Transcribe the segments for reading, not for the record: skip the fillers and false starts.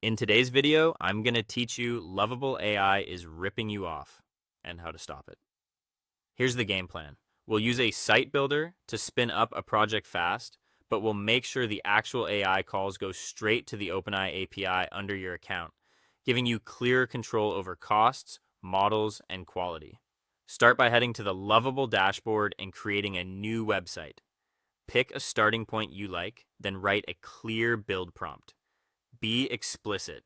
In today's video, I'm going to teach you Lovable AI is ripping you off and how to stop it. Here's the game plan. We'll use a site builder to spin up a project fast, but we'll make sure the actual AI calls go straight to the OpenAI API under your account, giving you clear control over costs, models, and quality. Start by heading to the Lovable dashboard and creating a new website. Pick a starting point you like, then write a clear build prompt. Be explicit.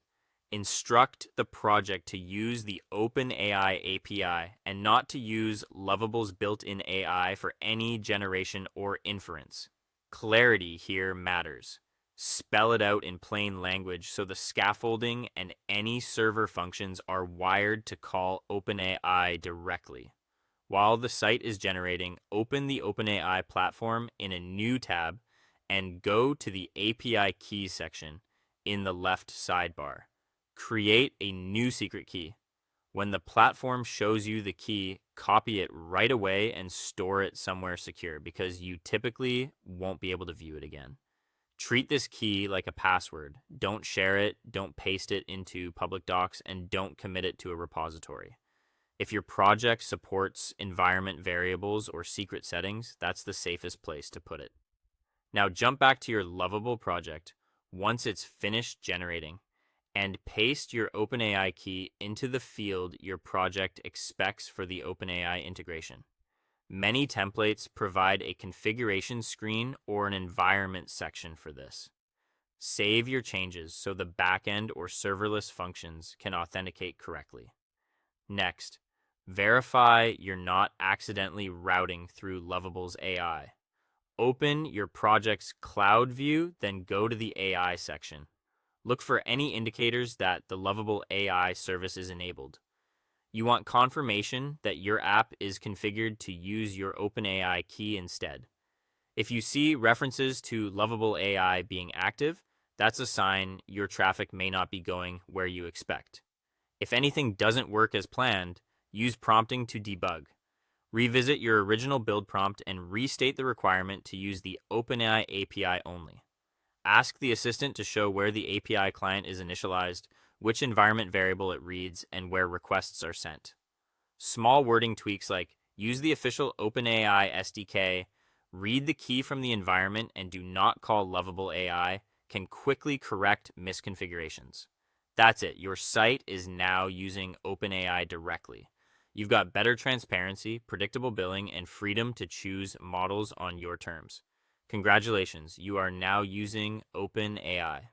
Instruct the project to use the OpenAI API and not to use Lovable's built-in AI for any generation or inference. Clarity here matters. Spell it out in plain language so the scaffolding and any server functions are wired to call OpenAI directly. While the site is generating, open the OpenAI platform in a new tab and go to the API keys section in the left sidebar. Create a new secret key. When the platform shows you the key, copy it right away and store it somewhere secure because you typically won't be able to view it again. Treat this key like a password. Don't share it, don't paste it into public docs, and don't commit it to a repository. If your project supports environment variables or secret settings, that's the safest place to put it. Now jump back to your Lovable project once it's finished generating and paste your OpenAI key into the field your project expects for the OpenAI integration. Many templates provide a configuration screen or an environment section for this. Save your changes so the backend or serverless functions can authenticate correctly. Next, verify you're not accidentally routing through Lovable's AI. Open your project's cloud view, then go to the AI section. Look for any indicators that the Lovable AI service is enabled. You want confirmation that your app is configured to use your OpenAI key instead. If you see references to Lovable AI being active, that's a sign your traffic may not be going where you expect. If anything doesn't work as planned, use prompting to debug. Revisit your original build prompt and restate the requirement to use the OpenAI API only. Ask the assistant to show where the API client is initialized, which environment variable it reads, and where requests are sent. Small wording tweaks like use the official OpenAI SDK, read the key from the environment, and do not call Lovable AI can quickly correct misconfigurations. That's it. Your site is now using OpenAI directly. You've got better transparency, predictable billing, and freedom to choose models on your terms. Congratulations, you are now using OpenAI.